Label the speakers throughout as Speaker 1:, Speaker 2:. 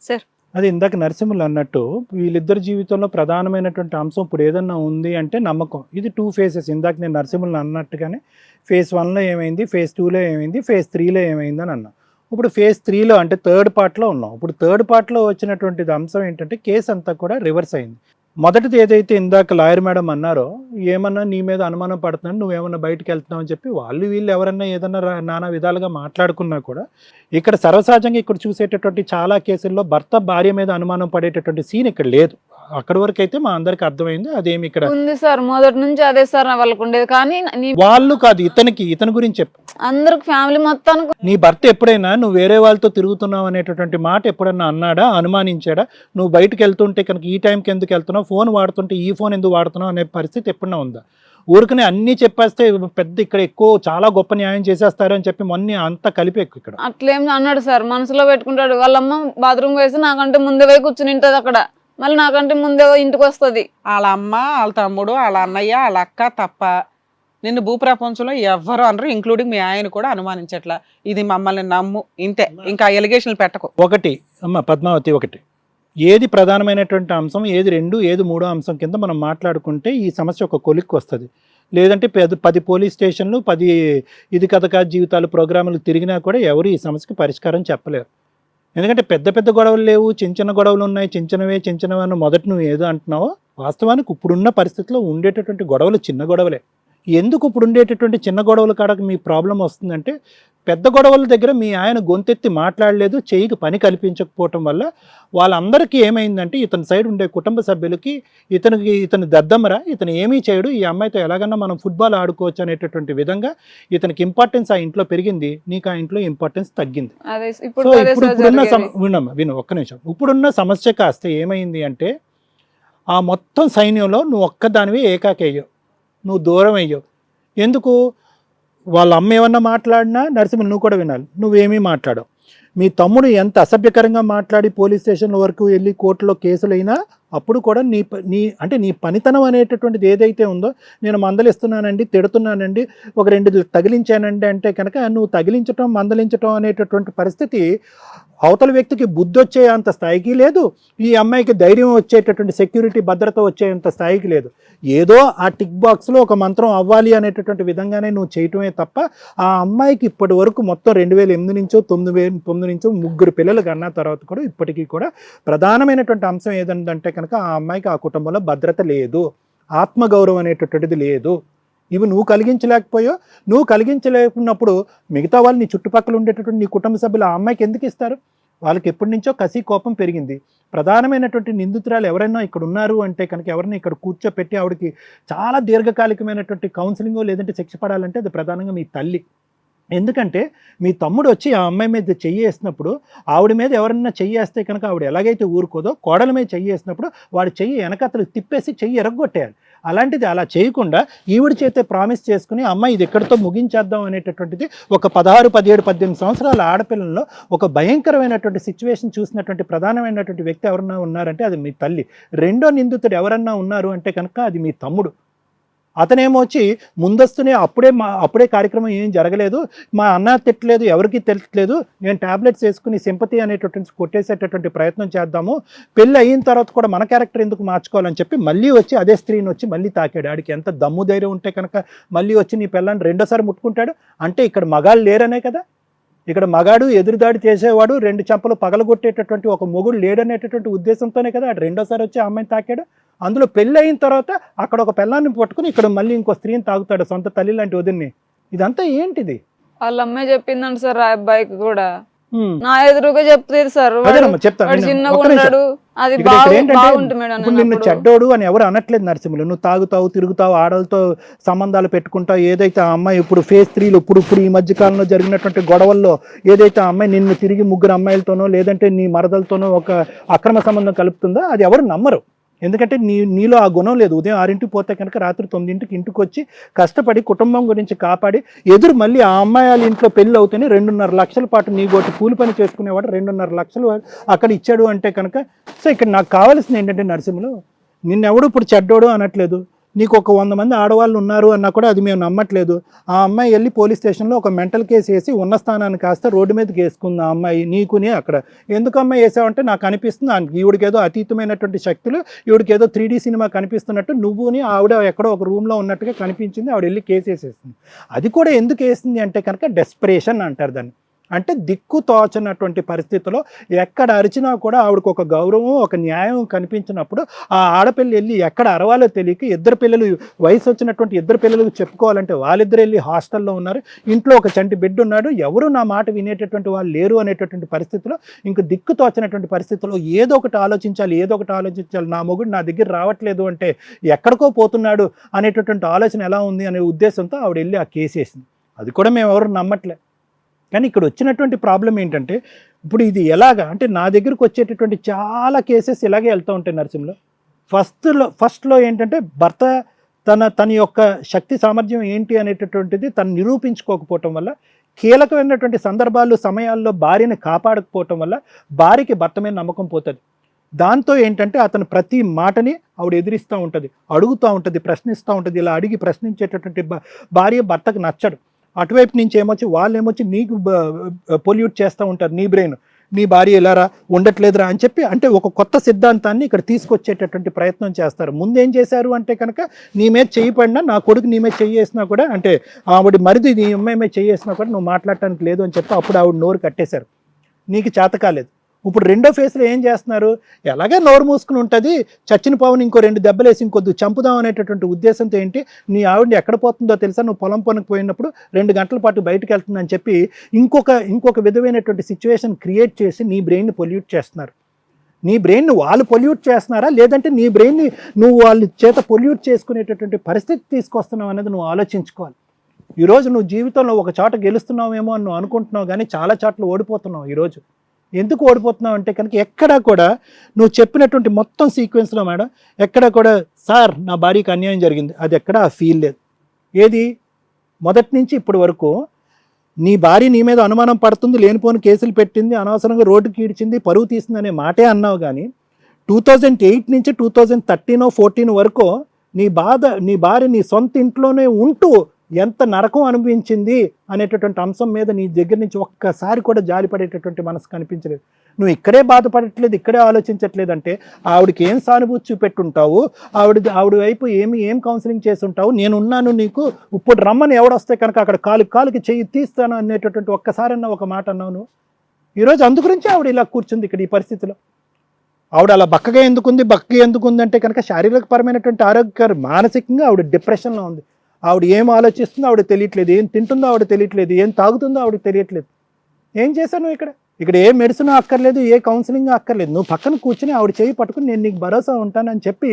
Speaker 1: Sir.
Speaker 2: అది ఇందాక నరసింహులు అన్నట్టు వీళ్ళిద్దరి జీవితంలో ప్రధానమైనటువంటి అంశం ఇప్పుడు ఏదన్నా ఉంది అంటే నమ్మకం. ఇది 2 ఫేజెస్. ఇందాక నేను నరసింహులు అన్నట్టుగానే ఫేజ్ 1లో ఏమైంది, ఫేజ్ 2లో ఏమైంది, ఫేజ్ 3లో ఏమైంది అని అన్నా. ఇప్పుడు ఫేజ్ 3లో అంటే థర్డ్ పార్ట్లో ఉన్నాం. ఇప్పుడు థర్డ్ పార్ట్లో వచ్చినటువంటి అంశం ఏంటంటే కేసు అంతా కూడా రివర్స్ అయింది. మొదటిది ఏదైతే ఇందాక లాయర్ మేడం అన్నారో, ఏమన్నా నీ మీద అనుమానం పడుతున్నాడు, నువ్వేమన్నా బయటకు వెళ్తున్నావు అని చెప్పి వాళ్ళు వీళ్ళు ఎవరన్నా ఏదన్నా నానా విధాలుగా మాట్లాడుకున్నా కూడా ఇక్కడ సర్వసహజంగా ఇక్కడ చూసేటటువంటి చాలా కేసుల్లో భర్త భార్య మీద అనుమానం పడేటటువంటి సీన్ ఇక్కడ లేదు. అక్కడి వరకు అయితే మా అందరికి అర్థమైంది. అదేమి ఇక్కడ
Speaker 1: ఉంది సార్, మొదటి నుంచి అదే సార్ వాళ్ళకు ఉండేది. కానీ
Speaker 2: వాళ్ళు కాదు, ఇతని గురించి చెప్పు.
Speaker 1: అందరికి ఫ్యామిలీ మొత్తానికి
Speaker 2: నీ భర్త ఎప్పుడైనా నువ్వు వేరే వాళ్ళతో తిరుగుతున్నావు అనేటటువంటి మాట ఎప్పుడన్నా అన్నాడా, అనుమానించాడా? నువ్వు బయటకు వెళ్తుంటే కనుక ఈ టైంకి ఎందుకు వెళ్తున్నావు, ఫోన్ వాడుతుంటే ఈ ఫోన్ ఎందుకు వాడుతున్నావు అనే పరిస్థితి ఎప్పుడన్నా ఉందా? ఊరికనే అన్నీ చెప్పేస్తే పెద్ద ఇక్కడ ఎక్కువ చాలా గొప్ప న్యాయం చేసేస్తారు అని చెప్పి మొన్న అంతా కలిపి ఇక్కడ
Speaker 1: అట్లేం అన్నాడు సార్. మనసులో పెట్టుకుంటాడు. వాళ్ళమ్మ బాత్రూమ్ వేసి నాకంటే ముందే పోయి కూర్చుని ఉంటది అక్కడ, మళ్ళీ నాకంటే ముందే ఇంటికి వస్తుంది.
Speaker 3: వాళ్ళ అమ్మ, వాళ్ళ తమ్ముడు, వాళ్ళ అన్నయ్య, వాళ్ళ అక్క తప్ప నిన్ను భూప్రపంచంలో ఎవ్వరు అనరు, ఇంక్లూడింగ్ మీ ఆయన కూడా అనుమానించట్లా. ఇది మమ్మల్ని నమ్ము, ఇంతే, ఇంకా ఎలిగేషన్లు పెట్టకు.
Speaker 2: ఒకటి అమ్మ పద్మావతి, ఒకటి ఏది ప్రధానమైనటువంటి అంశం, ఏది 2, ఏది 3 అంశం కింద మనం మాట్లాడుకుంటే ఈ సమస్య ఒక కొలిక్కి వస్తుంది. లేదంటే 10 పోలీస్ స్టేషన్లు, 10 ఇది కథ కాదు జీవితాలు ప్రోగ్రాములు తిరిగినా కూడా ఎవరు ఈ సమస్యకి పరిష్కారం చెప్పలేరు. ఎందుకంటే పెద్ద పెద్ద గొడవలు లేవు, చిన్న చిన్న గొడవలు ఉన్నాయి. చిన్నవే అని మొదట నువ్వు ఏదో అంటున్నావో, వాస్తవానికి ఇప్పుడున్న పరిస్థితిలో ఉండేటటువంటి గొడవలు చిన్న గొడవలే. ఎందుకు ఇప్పుడు ఉండేటటువంటి చిన్న గొడవల కాడకు మీ ప్రాబ్లం వస్తుందంటే, పెద్ద గొడవల దగ్గర మీ ఆయన గొంతెత్తి మాట్లాడలేదు, చేయికి పని కల్పించకపోవటం వల్ల వాళ్ళందరికీ ఏమైందంటే ఇతని సైడ్ ఉండే కుటుంబ సభ్యులకి ఇతని దద్దమ్మరా, ఇతను ఏమీ చేయడు, ఈ అమ్మాయితో ఎలాగన్నా మనం ఫుట్బాల్ ఆడుకోవచ్చు అనేటటువంటి విధంగా ఇతనికి ఇంపార్టెన్స్ ఆ ఇంట్లో పెరిగింది, నీకు ఆ ఇంట్లో ఇంపార్టెన్స్ తగ్గింది. సో విను ఒక్క నిమిషం. ఇప్పుడున్న సమస్య కాస్త ఏమైంది అంటే, ఆ మొత్తం సైన్యంలో నువ్వు ఒక్కదానివి ఏకాకయ్యావు, నువ్వు దూరం అయ్యావు. ఎందుకు? వాళ్ళ అమ్మ ఏమన్నా మాట్లాడినా నరసింహ నువ్వు కూడా వినాలి, నువ్వేమీ మాట్లాడవు. మీ తమ్ముడు ఎంత అసభ్యకరంగా మాట్లాడి పోలీస్ స్టేషన్ల వరకు వెళ్ళి కోర్టులో కేసులైనా అప్పుడు కూడా నీ పనితనం అనేటటువంటిది ఏదైతే ఉందో, నేను మందలిస్తున్నానండి, తిడుతున్నానండి, ఒక 2 తగిలించానండి అంటే కనుక నువ్వు తగిలించటం, మందలించటం అనేటటువంటి పరిస్థితి అవతల వ్యక్తికి బుద్ధి వచ్చే అంత స్థాయికి లేదు, ఈ అమ్మాయికి ధైర్యం వచ్చేటటువంటి సెక్యూరిటీ భద్రత వచ్చేంత స్థాయికి లేదు. ఏదో ఆ టిక్ బాక్స్లో ఒక మంత్రం అవ్వాలి అనేటటువంటి విధంగానే నువ్వు చేయటమే తప్ప, ఆ అమ్మాయికి ఇప్పటి వరకు మొత్తం 2008 నుంచో 2009 నుంచో 3 పిల్లలు కన్నా తర్వాత కూడా ఇప్పటికీ కూడా ప్రధానమైనటువంటి అంశం ఏదంటే కనుక ఆ అమ్మాయికి ఆ కుటుంబంలో భద్రత లేదు, ఆత్మగౌరవం అనేటటువంటిది లేదు. ఇవి నువ్వు కలిగించలేకపోయో, నువ్వు కలిగించలేకున్నప్పుడు మిగతా వాళ్ళు నీ చుట్టుపక్కల ఉండేటటువంటి నీ కుటుంబ సభ్యులు ఆ అమ్మాయికి ఎందుకు ఇస్తారు? వాళ్ళకి ఎప్పటి నుంచో కసి కోపం పెరిగింది. ప్రధానమైనటువంటి నిందితురాలు ఎవరైనా ఇక్కడ ఉన్నారు అంటే కనుక ఎవరైనా ఇక్కడ కూర్చోపెట్టి ఆవిడకి చాలా దీర్ఘకాలికమైనటువంటి కౌన్సిలింగో లేదంటే శిక్ష పడాలంటే అది ప్రధానంగా మీ తల్లి. ఎందుకంటే మీ తమ్ముడు వచ్చి ఆ అమ్మాయి మీద చెయ్యి వేసినప్పుడు, ఆవిడ మీద ఎవరన్నా చెయ్యి వేస్తే కనుక ఆవిడ ఎలాగైతే ఊరుకోదో, కోడల మీద చెయ్యి వేసినప్పుడు వాడి చెయ్యి వెనకతలు తిప్పేసి చెయ్యి ఎరగొట్టేయాలి. అలాంటిది అలా చేయకుండా ఈవిడ చేతే ప్రామిస్ చేసుకుని అమ్మాయి ఇది ఎక్కడితో ముగించేద్దాం అనేటటువంటిది ఒక 16, 17, 18 సంవత్సరాల ఆడపిల్లల్లో ఒక భయంకరమైనటువంటి సిచ్యువేషన్ చూసినటువంటి ప్రధానమైనటువంటి వ్యక్తి ఎవరన్నా ఉన్నారంటే అది మీ తల్లి. రెండో నిందితుడు ఎవరన్నా ఉన్నారు అంటే కనుక అది మీ తమ్ముడు. అతనేమో వచ్చి ముందస్తునే అప్పుడే కార్యక్రమం ఏం జరగలేదు, మా అన్న తిట్టలేదు, ఎవరికి తెలియట్లేదు, నేను ట్యాబ్లెట్స్ వేసుకుని సింపతి అనేటటువంటి కొట్టేసేటటువంటి ప్రయత్నం చేద్దాము, పెళ్ళి అయిన తర్వాత కూడా మన క్యారెక్టర్ ఎందుకు మార్చుకోవాలని చెప్పి మళ్ళీ వచ్చి అదే స్త్రీని వచ్చి మళ్ళీ తాకాడు. ఆడికి ఎంత దమ్ము ధైర్యం ఉంటే కనుక మళ్ళీ వచ్చి నీ పిల్లని రెండోసారి ముట్టుకుంటాడు అంటే ఇక్కడ మగాళ్ళు లేరనే కదా. ఇక్కడ మగాడు ఎదురుదాడి చేసేవాడు, 2 చెంపలు పగలగొట్టేటటువంటి ఒక మొగుడు లేడనేటటువంటి ఉద్దేశంతోనే కదా అటు రెండోసారి వచ్చి ఆ అమ్మాయిని తాకాడు. అందులో పెళ్ళి అయిన తర్వాత అక్కడ ఒక పిల్లాన్ని పట్టుకుని ఇక్కడ మళ్ళీ ఇంకో స్త్రీని తాగుతాడు, సొంత తల్లి లాంటి వదిన్ని. ఇదంతా ఏంటిది?
Speaker 1: వాళ్ళ అమ్మాయి చెప్పిందండి సార్, ఆ అబ్బాయికి కూడా నా ఎదురుగా చెప్తుంది సార్.
Speaker 2: నిన్ను చెడ్డోడు అని ఎవరు అనట్లేదు నరసింహులు. నువ్వు తాగుతావు, తిరుగుతావు, ఆడలతో సంబంధాలు పెట్టుకుంటావు. ఏదైతే ఆ అమ్మాయి ఇప్పుడు ఫేజ్ 3లో ఇప్పుడు ఈ మధ్య కాలంలో జరిగినటువంటి గొడవల్లో ఏదైతే ఆ అమ్మాయి నిన్ను తిరిగి 3 అమ్మాయిలతోనో లేదంటే నీ మరదలతోనో ఒక అక్రమ సంబంధం కలుపుతుందో అది ఎవరు నమ్మరు. ఎందుకంటే నీలో ఆ గుణం లేదు. ఉదయం 6ంటికి పోతే కనుక రాత్రి 9ంటికి ఇంటికి వచ్చి కష్టపడి కుటుంబం గురించి కాపాడి ఎదురు మళ్ళీ ఆ అమ్మాయి వాళ్ళ ఇంట్లో పెళ్ళి అవుతేనే 2.5 లక్షల పాటు నీ గోటి కూలి పని చేసుకునేవాడు 2.5 లక్షలు అక్కడ ఇచ్చాడు అంటే కనుక. సో ఇక్కడ నాకు కావాల్సింది ఏంటంటే నరసింహులు, నిన్నెవడు ఇప్పుడు చెడ్డోడు అనట్లేదు, నీకు ఒక 100 మంది ఆడవాళ్ళు ఉన్నారు అన్నా కూడా అది మేము నమ్మట్లేదు. ఆ అమ్మాయి వెళ్ళి పోలీస్ స్టేషన్లో ఒక మెంటల్ కేసు వేసి ఉన్న స్థానాన్ని కాస్త రోడ్డు మీదకి వేసుకుంది ఆ అమ్మాయి నీకుని అక్కడ. ఎందుకు అమ్మాయి వేసావంటే నాకు అనిపిస్తుంది ఈవిడికేదో అతీతమైనటువంటి శక్తులు, ఈవిడికేదో 3D సినిమా కనిపిస్తున్నట్టు నువ్వుని ఆవిడ ఎక్కడో ఒక రూమ్లో ఉన్నట్టుగా కనిపించింది, ఆవిడ వెళ్ళి కేసు వేసేసింది. అది కూడా ఎందుకు వేసింది అంటే కనుక డెస్పరేషన్ అంటారు దాన్ని. అంటే దిక్కు తోచనటువంటి పరిస్థితిలో ఎక్కడ అరిచినా కూడా ఆవిడకు ఒక గౌరవం, ఒక న్యాయం కనిపించినప్పుడు ఆ ఆడపిల్ల వెళ్ళి ఎక్కడ అరవాలో తెలియక ఇద్దరు పిల్లలు, వయసు వచ్చినటువంటి ఇద్దరు పిల్లలకు చెప్పుకోవాలంటే వాళ్ళిద్దరు వెళ్ళి హాస్టల్లో ఉన్నారు, ఇంట్లో ఒక చంటి బిడ్డ ఉన్నాడు, ఎవరు నా మాట వినేటటువంటి వాళ్ళు లేరు అనేటటువంటి పరిస్థితిలో ఇంక దిక్కు తోచనటువంటి పరిస్థితిలో ఏదో ఒకటి ఆలోచించాలి, నా మొగుడు నా దగ్గర రావట్లేదు అంటే ఎక్కడికో పోతున్నాడు అనేటటువంటి ఆలోచన ఎలా ఉంది అనే ఉద్దేశంతో ఆవిడ వెళ్ళి ఆ కేసు వేసింది. అది కూడా మేము ఎవరు నమ్మట్లే. కానీ ఇక్కడ వచ్చినటువంటి ప్రాబ్లం ఏంటంటే ఇప్పుడు ఇది ఎలాగా అంటే నా దగ్గరకు వచ్చేటటువంటి చాలా కేసెస్ ఇలాగే వెళ్తూ ఉంటాయి నరసింహలో. ఫస్ట్లో ఏంటంటే భర్త తన యొక్క శక్తి సామర్థ్యం ఏంటి అనేటటువంటిది తను నిరూపించుకోకపోవటం వల్ల, కీలకమైనటువంటి సందర్భాలు సమయాల్లో భార్యని కాపాడకపోవటం వల్ల భార్యకి భర్త మీద నమ్మకం పోతుంది. దాంతో ఏంటంటే అతను ప్రతి మాటని ఆవిడ ఎదిరిస్తూ ఉంటుంది, అడుగుతూ ఉంటుంది, ప్రశ్నిస్తూ ఉంటుంది. ఇలా అడిగి ప్రశ్నించేటటువంటి భార్య భర్తకు నచ్చడు. అటువైపు నుంచి వాళ్ళేమొచ్చి నీకు పొల్యూట్ చేస్తూ ఉంటారు నీ బ్రెయిన్, నీ భార్య ఎలారా ఉండట్లేదురా అని చెప్పి అంటే ఒక కొత్త సిద్ధాంతాన్ని ఇక్కడ తీసుకొచ్చేటటువంటి ప్రయత్నం చేస్తారు. ముందేం చేశారు అంటే కనుక నీ మీద చెయ్యి పడినా, నా కొడుకు నీ మీద చెయ్యేసినా కూడా అంటే ఆవిడ మరిది నీ అమ్మాయి మీద చెయ్యేసినా కూడా నువ్వు మాట్లాడటానికి లేదు అని చెప్పి అప్పుడు ఆవిడ నోరు కట్టేశారు, నీకు చేత కాలేదు. ఇప్పుడు రెండో ఫేజ్లో ఏం చేస్తున్నారు, ఎలాగే నోరు మూసుకుని ఉంటుంది, చచ్చిన పావుని ఇంకో 2 దెబ్బలేసి ఇంకొద్దు చంపుదాం అనేటటువంటి ఉద్దేశంతో ఏంటి నీ ఆవిడని ఎక్కడ పోతుందో తెలుసా, నువ్వు పొలం పనికి పోయినప్పుడు 2 గంటల పాటు బయటకు వెళ్తుందని చెప్పి ఇంకొక విధమైనటువంటి సిచ్యువేషన్ క్రియేట్ చేసి నీ బ్రెయిన్ని పొల్యూట్ చేస్తున్నారు. నీ బ్రెయిన్ని వాళ్ళు పొల్యూట్ చేస్తున్నారా లేదంటే నీ బ్రెయిన్ని నువ్వు వాళ్ళ చేత పొల్యూట్ చేసుకునేటటువంటి పరిస్థితి తీసుకొస్తున్నావు అనేది నువ్వు ఆలోచించుకోవాలి. ఈరోజు నువ్వు జీవితంలో ఒక చోట గెలుస్తున్నావేమో అని నువ్వు అనుకుంటున్నావు, కానీ చాలా చోట్ల ఓడిపోతున్నావు. ఈరోజు ఎందుకు ఓడిపోతున్నావు అంటే కనుక ఎక్కడా కూడా నువ్వు చెప్పినటువంటి మొత్తం సీక్వెన్స్లో మేడం ఎక్కడ కూడా సార్ నా భార్యకి అన్యాయం జరిగింది అది ఎక్కడా ఆ ఫీల్ లేదు. ఏది మొదటి నుంచి ఇప్పటి వరకు నీ భార్య నీ మీద అనుమానం పడుతుంది, లేనిపోని కేసులు పెట్టింది, అనవసరంగా రోడ్డుకి ఈడ్చింది, పరువు తీసింది అనే మాటే అన్నావు. కానీ 2008 నుంచి 2013-14 వరకు నీ భార్య నీ సొంత ఇంట్లోనే ఉంటూ ఎంత నరకం అనిపించింది అనేటటువంటి అంశం మీద నీ దగ్గర నుంచి ఒక్కసారి కూడా జాలిపడేటటువంటి మనసు కనిపించలేదు. నువ్వు ఇక్కడే బాధపడట్లేదు, ఇక్కడే ఆలోచించట్లేదు అంటే ఆవిడకి ఏం సానుభూతి చూపెట్టుంటావు, ఆవిడ వైపు ఏం కౌన్సిలింగ్ చేసి ఉంటావు, నేనున్నాను నీకు ఇప్పుడు రమ్మని ఎవడొస్తే కనుక అక్కడ కాలుకి చెయ్యి తీస్తాను అనేటటువంటి ఒక్కసారన్నా ఒక మాట అన్నావు నువ్వు. ఈరోజు అందు గురించి ఆవిడ ఇలా కూర్చుంది ఇక్కడ ఈ పరిస్థితిలో. ఆవిడ అలా బక్కగా ఎందుకుంది అంటే కనుక శారీరకపరమైనటువంటి ఆరోగ్య మానసికంగా ఆవిడ డిప్రెషన్లో ఉంది. ఆవిడ ఏం ఆలోచిస్తుందో ఆవిడ తెలియట్లేదు, ఏం తింటుందో ఆవిడ తెలియట్లేదు, ఏం తాగుతుందో ఆవిడకి తెలియట్లేదు. ఏం చేశాను ఇక్కడ ఏ మెడిసిన్ అక్కర్లేదు, ఏ కౌన్సిలింగ్ అక్కర్లేదు. నువ్వు పక్కన కూర్చుని ఆవిడ చేయి పట్టుకుని నేను నీకు భరోసా ఉంటానని చెప్పి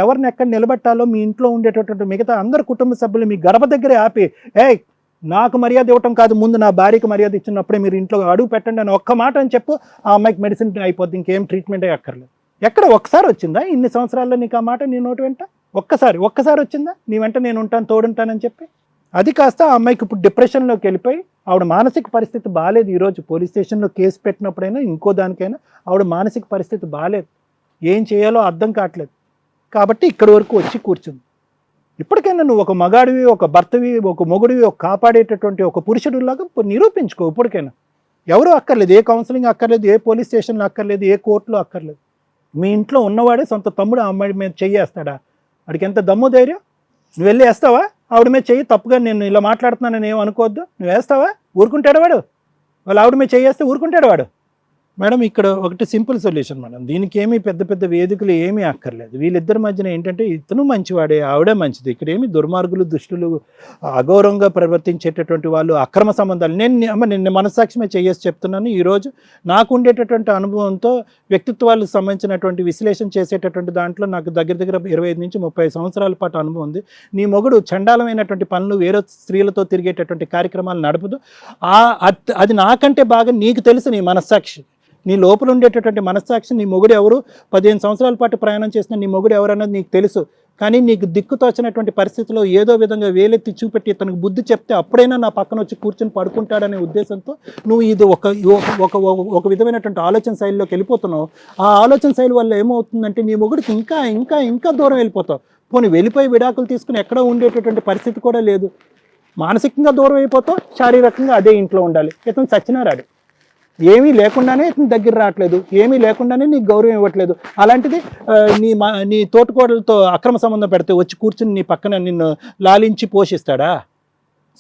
Speaker 2: ఎవరిని ఎక్కడ నిలబెట్టాలో మీ ఇంట్లో ఉండేటటువంటి మిగతా అందరు కుటుంబ సభ్యులు మీ గడప దగ్గరే ఆపి నాకు మర్యాద ఇవ్వటం కాదు, ముందు నా భార్యకి మర్యాద ఇచ్చినప్పుడే మీరు ఇంట్లో అడుగు పెట్టండి అని ఒక్క మాట అని చెప్పు, ఆ అమ్మాయికి మెడిసిన్ అయిపోద్ది, ఇంకేం ట్రీట్మెంట్ అక్కర్లేదు. ఎక్కడ ఒక్కసారి వచ్చిందా ఇన్ని సంవత్సరాల్లో నీకు ఆ మాట నీ నోటి వెంట? ఒక్కసారి వచ్చిందా నీ వెంట నేను ఉంటాను తోడుంటానని చెప్పి? అది కాస్త ఆ అమ్మాయికి ఇప్పుడు డిప్రెషన్లోకి వెళ్ళిపోయి ఆవిడ మానసిక పరిస్థితి బాగాలేదు. ఈరోజు పోలీస్ స్టేషన్లో కేసు పెట్టినప్పుడైనా ఇంకో దానికైనా ఆవిడ మానసిక పరిస్థితి బాగాలేదు, ఏం చేయాలో అర్థం కావట్లేదు. కాబట్టి ఇక్కడి వరకు వచ్చి కూర్చుంది. ఇప్పటికైనా నువ్వు ఒక మగాడివి, ఒక భర్తవి, ఒక మొగుడివి, ఒక కాపాడేటటువంటి ఒక పురుషుడిలాగా నిరూపించుకో. ఇప్పటికైనా ఎవరు అక్కర్లేదు, ఏ కౌన్సిలింగ్ అక్కర్లేదు, ఏ పోలీస్ స్టేషన్లో అక్కర్లేదు, ఏ కోర్టులో అక్కర్లేదు. మీ ఇంట్లో ఉన్నవాడే సొంత తమ్ముడు ఆ అమ్మాయి మీద చెయ్యేస్తాడా? వాడికి ఎంత దమ్ము ధైర్యం? నువ్వు వెళ్ళి వేస్తావా ఆవిడ మీద చెయ్యి? తప్పుగా నేను ఇలా మాట్లాడుతున్నానని ఏం అనుకోవద్దు. నువ్వు వేస్తావా? ఊరుకుంటాడు వాడు? వాళ్ళు ఆవిడ మీద చెయ్యేస్తే ఊరుకుంటాడు వాడు? మేడం ఇక్కడ ఒకటి సింపుల్ సొల్యూషన్ మేడం, దీనికి ఏమీ పెద్ద వేదికలు ఏమీ అక్కర్లేదు. వీళ్ళిద్దరి మధ్యన ఏంటంటే ఇతను మంచివాడే, ఆవిడే మంచిది. ఇక్కడ ఏమి దుర్మార్గులు, దుష్టులు, అగౌరవంగా ప్రవర్తించేటటువంటి వాళ్ళు, అక్రమ సంబంధాలు నేను మనస్సాక్షి మీద చేసి చెప్తున్నాను. ఈరోజు నాకు ఉండేటటువంటి అనుభవంతో వ్యక్తిత్వాలకు సంబంధించినటువంటి విశ్లేషణ చేసేటటువంటి దాంట్లో నాకు దగ్గర 25 నుంచి 30 సంవత్సరాల పాటు అనుభవం ఉంది. నీ మొగుడు చండాలమైనటువంటి పనులు, వేరే స్త్రీలతో తిరిగేటటువంటి కార్యక్రమాలు నడుపుదు. అది నాకంటే బాగా నీకు తెలుసు. నీ మనస్సాక్షి, నీ లోపల ఉండేటటువంటి మనస్సాక్షి, నీ మొగుడు ఎవరు, 15 సంవత్సరాల పాటు ప్రయాణం చేసిన నీ మొగుడు ఎవరు అన్నది నీకు తెలుసు. కానీ నీకు దిక్కుతోచినటువంటి పరిస్థితిలో ఏదో విధంగా వేలెత్తి చూపెట్టి తనకు బుద్ధి చెప్తే అప్పుడైనా నా పక్కన వచ్చి కూర్చొని పడుకుంటాడనే ఉద్దేశంతో నువ్వు ఇది ఒక విధమైనటువంటి ఆలోచన శైలిలోకి వెళ్ళిపోతున్నావు. ఆ ఆలోచన శైలి వల్ల ఏమవుతుందంటే నీ మొగుడికి ఇంకా దూరం వెళ్ళిపోతావు. పోనీ వెళ్ళిపోయి విడాకులు తీసుకుని ఎక్కడో ఉండేటటువంటి పరిస్థితి కూడా లేదు. మానసికంగా దూరం అయిపోతావు, శారీరకంగా అదే ఇంట్లో ఉండాలి. ఇతను చచ్చినారాడు, ఏమీ లేకుండానే ఇతను దగ్గర రావట్లేదు, ఏమీ లేకుండానే నీకు గౌరవం ఇవ్వట్లేదు. అలాంటిది నీ తోటికోడలతో అక్రమ సంబంధం పెడితే వచ్చి కూర్చుని నీ పక్కన నిన్ను లాలించి పోషిస్తాడా?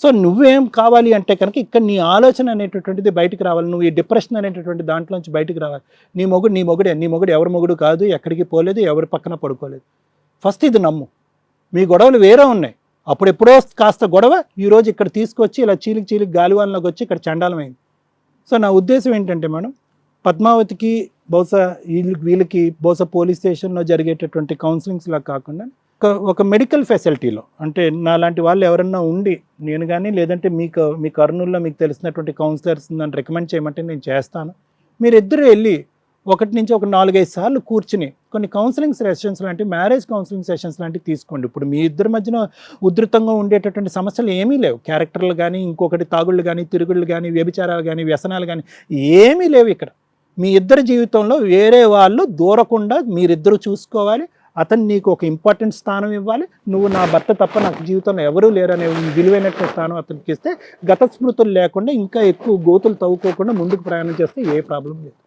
Speaker 2: సో నువ్వేం కావాలి అంటే కనుక ఇక్కడ నీ ఆలోచన అనేటటువంటిది బయటకు రావాలి. నువ్వు ఈ డిప్రెషన్ అనేటటువంటి దాంట్లోంచి బయటకు రావాలి. నీ మొగుడు ఎవరి మొగుడు కాదు, ఎక్కడికి పోలేదు, ఎవరి పక్కన పడుకోలేదు. ఫస్ట్ ఇది నమ్ము. మీ గొడవలు వేరే ఉన్నాయి, అప్పుడు ఎప్పుడో కాస్త గొడవ ఈరోజు ఇక్కడ తీసుకొచ్చి ఇలా చీలికి గాలివాన్లోకి వచ్చి ఇక్కడ చండాలమైంది. సో నా ఉద్దేశం ఏంటంటే మేడం, పద్మావతికి బహుశా వీళ్ళకి బహుశా పోలీస్ స్టేషన్లో జరిగేటటువంటి కౌన్సిలింగ్స్లా కాకుండా ఒక మెడికల్ ఫెసిలిటీలో, అంటే నా లాంటి వాళ్ళు ఎవరన్నా ఉండి, నేను కానీ లేదంటే మీ కర్నూలులో మీకు తెలిసినటువంటి కౌన్సిలర్స్ నన్ను రికమెండ్ చేయమంటే నేను చేస్తాను. మీరిద్దరు వెళ్ళి 1 నుంచి 4-5 సార్లు కూర్చుని కొన్ని కౌన్సిలింగ్ సెషన్స్ లాంటి, మ్యారేజ్ కౌన్సిలింగ్ సెషన్స్ లాంటివి తీసుకోండి. ఇప్పుడు మీ ఇద్దరి మధ్యన ఉధృతంగా ఉండేటటువంటి సమస్యలు ఏమీ లేవు. క్యారెక్టర్లు కానీ, ఇంకొకటి తాగుళ్ళు కానీ, తిరుగుళ్ళు కానీ, వ్యభిచారాలు కానీ, వ్యసనాలు కానీ ఏమీ లేవు ఇక్కడ. మీ ఇద్దరి జీవితంలో వేరే వాళ్ళు దూరకుండా మీరిద్దరూ చూసుకోవాలి. అతను నీకు ఒక ఇంపార్టెంట్ స్థానం ఇవ్వాలి. నువ్వు నా భర్త తప్ప నాకు జీవితంలో ఎవరూ లేరనే విలువైనటువంటి స్థానం అతనికి ఇస్తే, గత స్మృతులు లేకుండా ఇంకా ఎక్కువ గోతులు తవ్వుకోకుండా ముందుకు ప్రయాణం చేస్తే ఏ ప్రాబ్లం లేదు.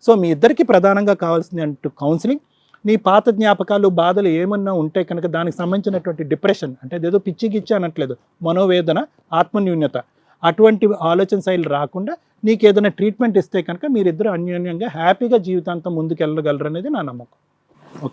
Speaker 2: సో మీ ఇద్దరికి ప్రధానంగా కావాల్సింది అంటూ కౌన్సిలింగ్. నీ పాత జ్ఞాపకాలు, బాధలు ఏమన్నా ఉంటే కనుక దానికి సంబంధించినటువంటి డిప్రెషన్, అంటే అదేదో పిచ్చి అనట్లేదు, మనోవేదన, ఆత్మన్యూన్యత, అటువంటి ఆలోచన శైలి రాకుండా నీకు ఏదైనా ట్రీట్మెంట్ ఇస్తే కనుక మీరిద్దరు అన్యోన్యంగా హ్యాపీగా జీవితాంతం ముందుకు వెళ్ళగలరు అనేది నా నమ్మకం.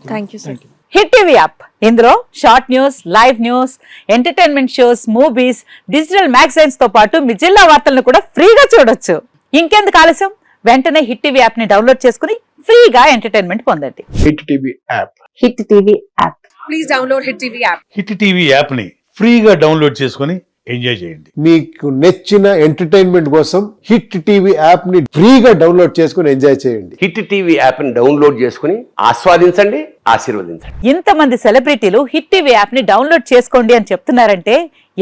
Speaker 4: Thank you sir. Hit TV app, ఇందులో short news, live news, entertainment shows, movies, digital magazines తో పాటు మీ జిల్లా వార్తలను కూడా ఫ్రీగా చూడొచ్చు. ఇంకెందుకు ఆలస్యం, వెంటనే హిట్ టీవీ యాప్ ని డౌన్లోడ్ చేసుకుని ఫ్రీగా ఎంటర్టైన్మెంట్ పొందండి.
Speaker 5: Hit TV app.
Speaker 4: Hit TV app.
Speaker 6: Please download hit TV app.
Speaker 7: Hit TV app ని ఫ్రీగా డౌన్లోడ్ చేసుకొని ఎంజాయ్ చేయండి.
Speaker 5: మీకు నచ్చిన ఎంటర్టైన్మెంట్ కోసం హిట్ టీవీ యాప్ ని ఫ్రీగా డౌన్లోడ్ చేసుకుని ఎంజాయ్ చేయండి.
Speaker 8: హిట్ టీవీ యాప్ ని డౌన్లోడ్ చేసుకుని ఆస్వాదించండి, ఆశీర్వదించండి.
Speaker 4: ఇంతమంది సెలబ్రిటీలు హిట్ టీవీ యాప్ ని డౌన్లోడ్ చేసుకోండి అని చెప్తున్నారంటే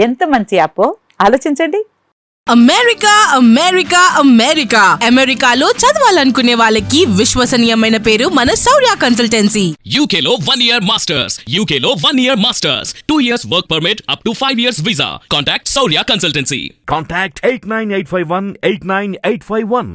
Speaker 4: ఎంత మంచి యాప్ ఆలోచించండి.
Speaker 6: అమెరికాలో చదవాలనుకునే వాళ్ళకి విశ్వసనీయమైన పేరు మన శౌర్య కన్సల్టెన్సీ.
Speaker 9: UK లో 1 year masters, UK లో 1 year masters, 2 years work permit up to 5 years visa. Contact Saurya Consultancy.
Speaker 10: Contact 89851 89851.